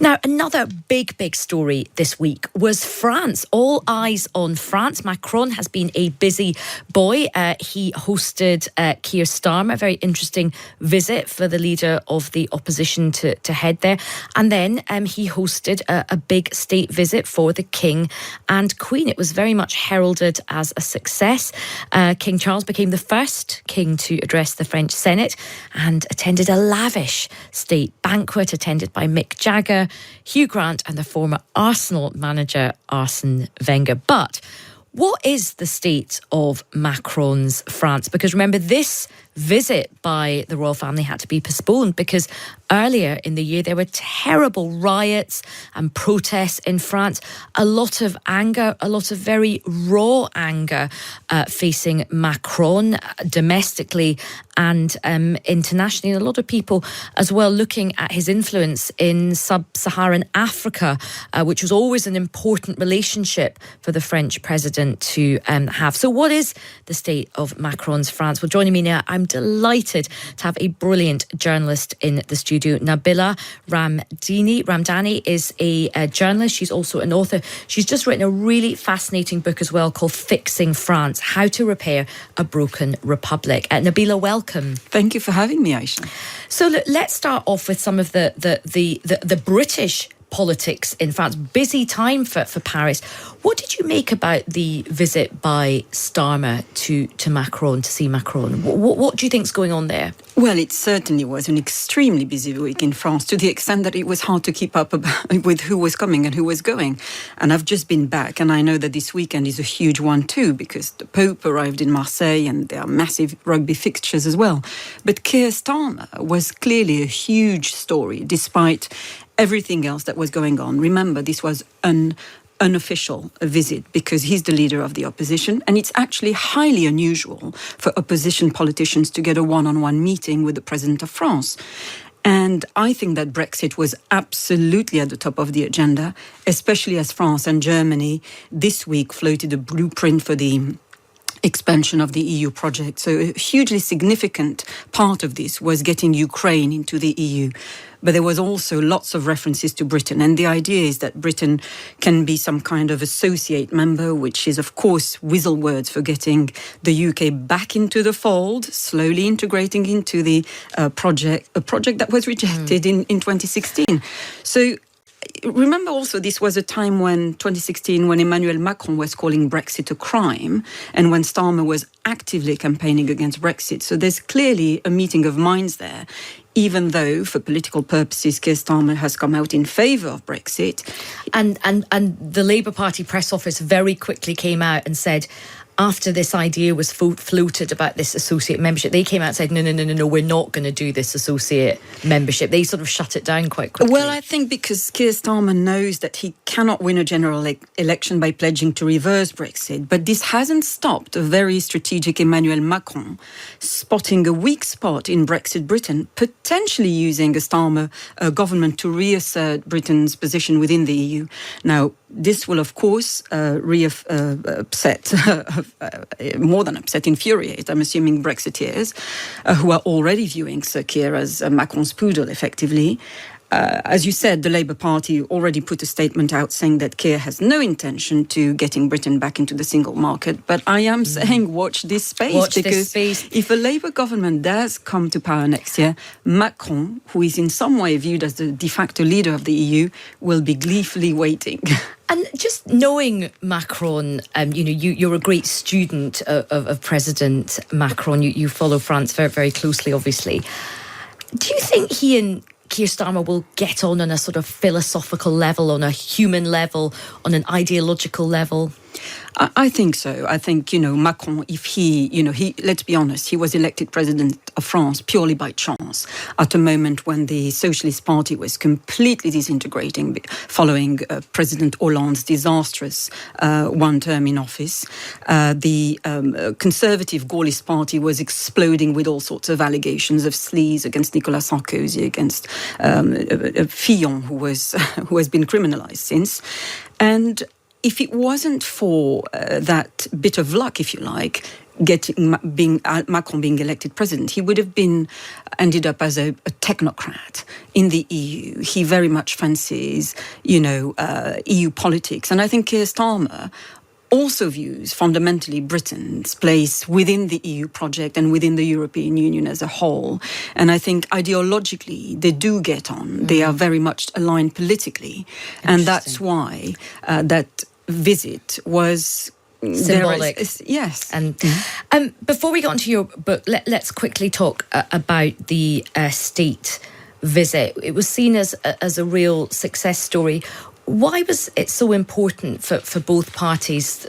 Now, another big story this week was France. All eyes on France. Macron has been a busy boy. He hosted Keir Starmer, a very interesting visit for the leader of the opposition to head there. And then he hosted a big state visit for the King and Queen. It was very much heralded as a success. King Charles became the first king to address the French Senate and attended a lavish state banquet attended by Mick Jagger, Hugh Grant and the former Arsenal manager Arsene Wenger. But what is the state of Macron's France? Because remember, this visit by the royal family had to be postponed because earlier in the year there were terrible riots and protests in France. A lot of anger, a lot of very raw anger facing Macron domestically and internationally. And a lot of people as well looking at his influence in sub-Saharan Africa, which was always an important relationship for the French president to have. So what is the state of Macron's France? Well, joining me now, I'm delighted to have a brilliant journalist in the studio. Nabila Ramdani is a journalist. She's also an author. She's just written a really fascinating book as well called Fixing France, How to Repair a Broken Republic. Nabila, welcome. Thank you for having me, Ayesha. So let's start off with some of the British politics in France. Busy time for Paris. What did you make about the visit by Starmer to Macron, to see Macron? What do you think's going on there? Well, it certainly was an extremely busy week in France, to the extent that it was hard to keep up with who was coming and who was going. And I've just been back, and I know that this weekend is a huge one too, because the Pope arrived in Marseille and there are massive rugby fixtures as well. But Keir Starmer was clearly a huge story, despite everything else that was going on. Remember, this was an unofficial visit because he's the leader of the opposition, and it's actually highly unusual for opposition politicians to get a one-on-one meeting with the president of France. And I think that Brexit was absolutely at the top of the agenda, especially as France and Germany this week floated a blueprint for the expansion of the EU project. So a hugely significant part of this was getting Ukraine into the EU. But there was also lots of references to Britain. And the idea is that Britain can be some kind of associate member, which is, of course, whistle words for getting the UK back into the fold, slowly integrating into the project, a project that was rejected in 2016. So remember also, this was a time when 2016, when Emmanuel Macron was calling Brexit a crime and when Starmer was actively campaigning against Brexit. So there's clearly a meeting of minds there, even though for political purposes, Keir Starmer has come out in favour of Brexit. And the Labour Party press office very quickly came out and said, after this idea was floated about this associate membership, they came out and said, no, we're not going to do this associate membership. They sort of shut it down quite quickly. Well, I think because Keir Starmer knows that he cannot win a general election by pledging to reverse Brexit. But this hasn't stopped a very strategic Emmanuel Macron spotting a weak spot in Brexit Britain, potentially using a Starmer government to reassert Britain's position within the EU. Now, this will, of course, upset, more than upset, infuriate, I'm assuming, Brexiteers, who are already viewing Sir Keir as Macron's poodle, effectively. As you said, the Labour Party already put a statement out saying that Keir has no intention to getting Britain back into the single market. But I am saying watch this space, because if a Labour government does come to power next year, Macron, who is in some way viewed as the de facto leader of the EU, will be gleefully waiting. And just knowing Macron, you're a great student of President Macron. You follow France very, very closely, obviously. Do you think he and Keir Starmer will get on a sort of philosophical level, on a human level, on an ideological level? I think so. I think, Macron, if he, let's be honest, he was elected president of France purely by chance at a moment when the Socialist Party was completely disintegrating following President Hollande's disastrous one term in office. The conservative Gaullist Party was exploding with all sorts of allegations of sleaze against Nicolas Sarkozy, against Fillon, who has been criminalized since. And if it wasn't for that bit of luck, if you like, Macron being elected president, he would have ended up as a technocrat in the EU. He very much fancies, EU politics. And I think Keir Starmer also views fundamentally Britain's place within the EU project and within the European Union as a whole. And I think ideologically they do get on. They are very much aligned politically. And that's why that visit was symbolic. Yes. And before we get onto your book, let's quickly talk about the state visit. It was seen as a real success story. Why was it so important for both parties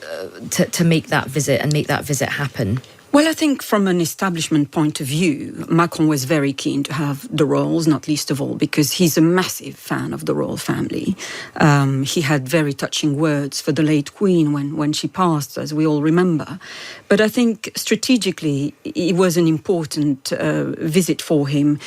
to make that visit and make that visit happen? Well, I think from an establishment point of view, Macron was very keen to have the royals, not least of all because he's a massive fan of the royal family. He had very touching words for the late Queen when she passed, as we all remember. But I think strategically, it was an important visit for him,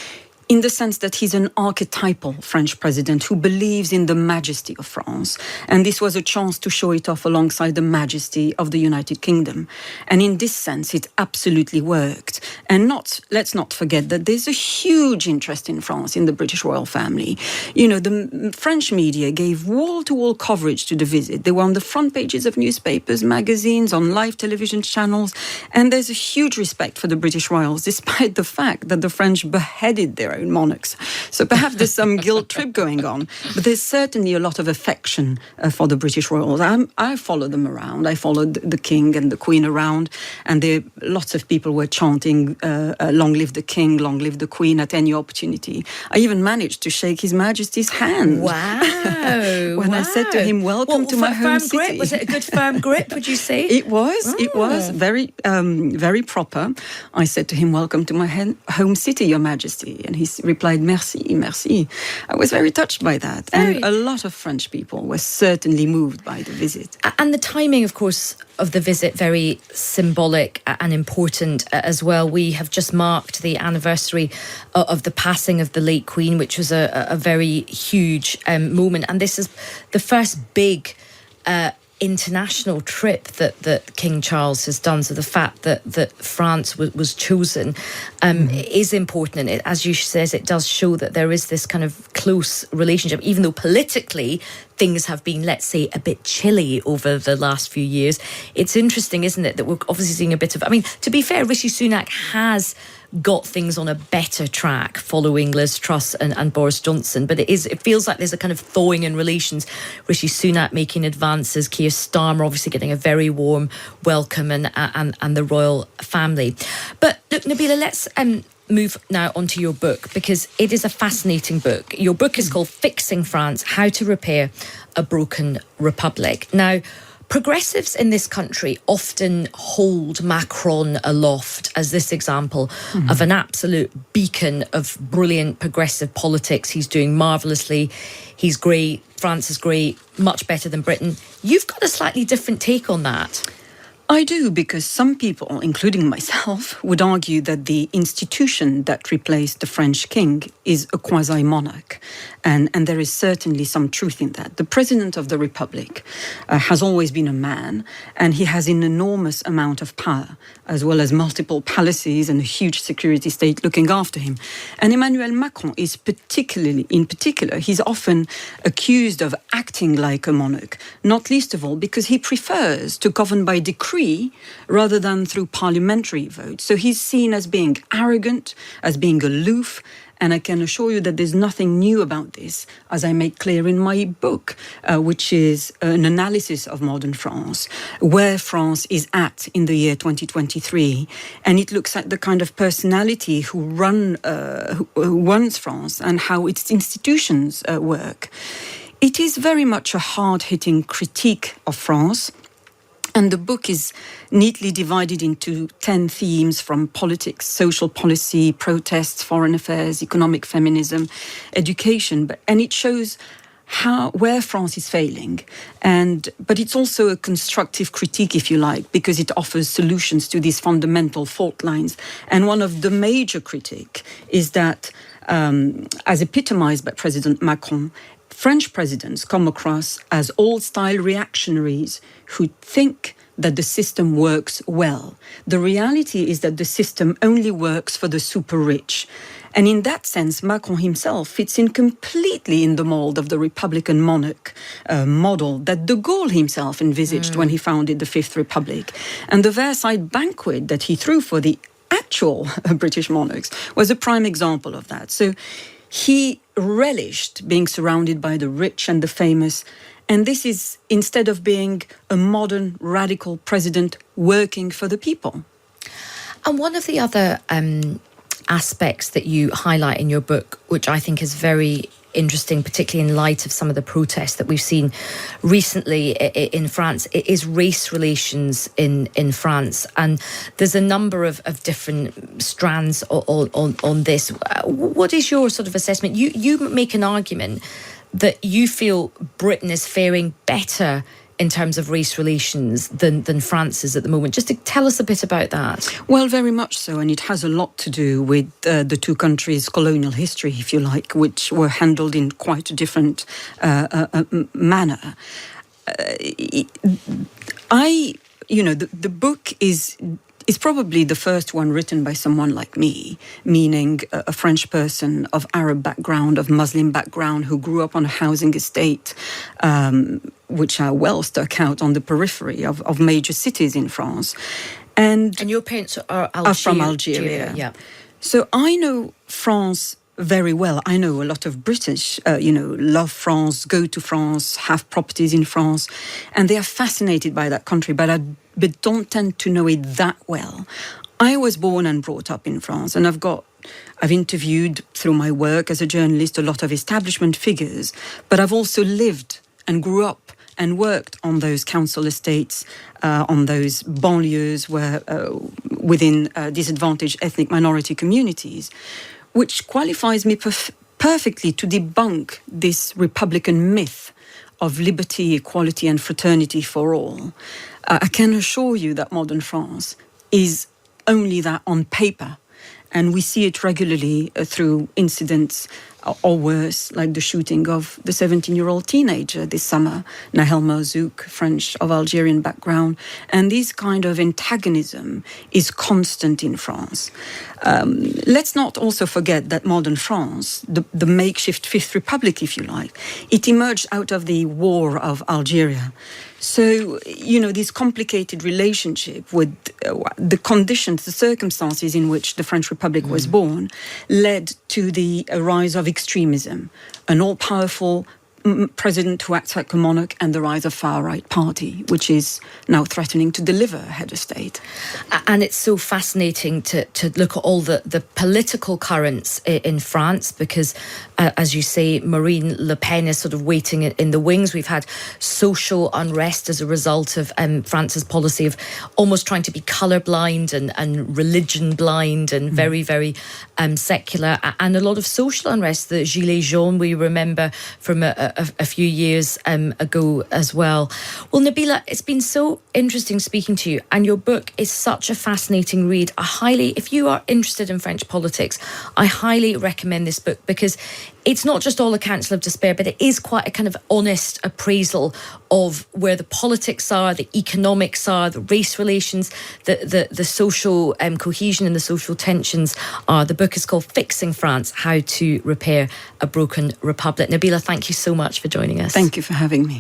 in the sense that he's an archetypal French president who believes in the majesty of France. And this was a chance to show it off alongside the majesty of the United Kingdom. And in this sense, it absolutely worked. And let's not forget that there's a huge interest in France in the British royal family. The French media gave wall-to-wall coverage to the visit. They were on the front pages of newspapers, magazines, on live television channels. And there's a huge respect for the British royals, despite the fact that the French beheaded their own monarchs. So perhaps there's some guilt trip going on, but there's certainly a lot of affection for the British royals. I follow them around. I followed the King and the Queen around, and lots of people were chanting, long live the King, long live the Queen, at any opportunity. I even managed to shake His Majesty's hand. Wow. When I said to him, welcome to my home city. Grip? Was it a good firm grip, would you say? It was very, very proper. I said to him, welcome to my home city, Your Majesty. And he replied, merci, merci. I was very touched by that. And a lot of French people were certainly moved by the visit. And the timing, of course, of the visit, very symbolic and important as well. We have just marked the anniversary of the passing of the late Queen, which was a very huge moment. And this is the first big international trip that King Charles has done. So the fact that France was chosen is important. And as you says, it does show that there is this kind of close relationship, even though politically things have been, let's say, a bit chilly over the last few years. It's interesting, isn't it, that we're obviously seeing a bit of... I mean, to be fair, Rishi Sunak has got things on a better track following Liz Truss and Boris Johnson, but it feels like there's a kind of thawing in relations. Rishi Sunak making advances, Keir Starmer obviously getting a very warm welcome, and the royal family. But look, Nabila, let's move now onto your book, because it is a fascinating book. Your book is called Fixing France: How to Repair a Broken Republic. Now, progressives in this country often hold Macron aloft as this example of an absolute beacon of brilliant progressive politics. He's doing marvellously. He's great. France is great. Much better than Britain. You've got a slightly different take on that. I do, because some people, including myself, would argue that the institution that replaced the French king is a quasi-monarch. And there is certainly some truth in that. The President of the Republic has always been a man, and he has an enormous amount of power, as well as multiple palaces and a huge security state looking after him. And Emmanuel Macron is in particular, he's often accused of acting like a monarch, not least of all because he prefers to govern by decree rather than through parliamentary vote. So he's seen as being arrogant, as being aloof. And I can assure you that there's nothing new about this, as I make clear in my book, which is an analysis of modern France, where France is at in the year 2023. And it looks at the kind of personality who runs France and how its institutions work. It is very much a hard-hitting critique of France. And the book is neatly divided into 10 themes, from politics, social policy, protests, foreign affairs, economic feminism, education. And it shows where France is failing. But it's also a constructive critique, if you like, because it offers solutions to these fundamental fault lines. And one of the major critiques is that, as epitomized by President Macron, French presidents come across as old-style reactionaries who think that the system works well. The reality is that the system only works for the super rich. And in that sense, Macron himself fits in completely in the mold of the Republican monarch model that de Gaulle himself envisaged when he founded the Fifth Republic. And the Versailles banquet that he threw for the actual British monarchs was a prime example of that. So he relished being surrounded by the rich and the famous. And this is instead of being a modern, radical president working for the people. And one of the other aspects that you highlight in your book, which I think is very interesting, particularly in light of some of the protests that we've seen recently in France, is race relations in France. And there's a number of different strands on this. What is your sort of assessment? You make an argument that you feel Britain is faring better in terms of race relations than France is at the moment. Just to tell us a bit about that. Well, very much so, and it has a lot to do with the two countries' colonial history, if you like, which were handled in quite a different manner. The book is probably the first one written by someone like me, meaning a French person of Arab background, of Muslim background, who grew up on a housing estate, which are well stuck out on the periphery of major cities in France. And your parents are from Algeria. Yeah. So I know France very well. I know a lot of British, love France, go to France, have properties in France, and they are fascinated by that country, but don't tend to know it that well. I was born and brought up in France, and I've interviewed through my work as a journalist a lot of establishment figures, but I've also lived and grew up and worked on those council estates, on those banlieues where within disadvantaged ethnic minority communities, which qualifies me perfectly to debunk this Republican myth of liberty, equality and fraternity for all. I can assure you that modern France is only that on paper. And we see it regularly through incidents or worse, like the shooting of the 17-year-old teenager this summer, Nahel Merzouk, French of Algerian background. And this kind of antagonism is constant in France. Let's not also forget that modern France, the makeshift Fifth Republic, if you like, it emerged out of the war of Algeria. So, this complicated relationship with the conditions, the circumstances in which the French Republic was born led to the rise of extremism, an all-powerful president who acts like a monarch, and the rise of far-right party, which is now threatening to deliver a head of state. And it's so fascinating to look at all the political currents in France, because, as you say, Marine Le Pen is sort of waiting in the wings. We've had social unrest as a result of France's policy of almost trying to be colourblind and religion blind and very, very secular, and a lot of social unrest. The Gilets jaunes, we remember from a few years ago as well. Well, Nabila, it's been so interesting speaking to you, and your book is such a fascinating read. If you are interested in French politics, I highly recommend this book, because it's not just all a counsel of despair, but it is quite a kind of honest appraisal of where the politics are, the economics are, the race relations, the social cohesion and the social tensions are. The book is called Fixing France, How to Repair a Broken Republic. Nabila, thank you so much for joining us. Thank you for having me.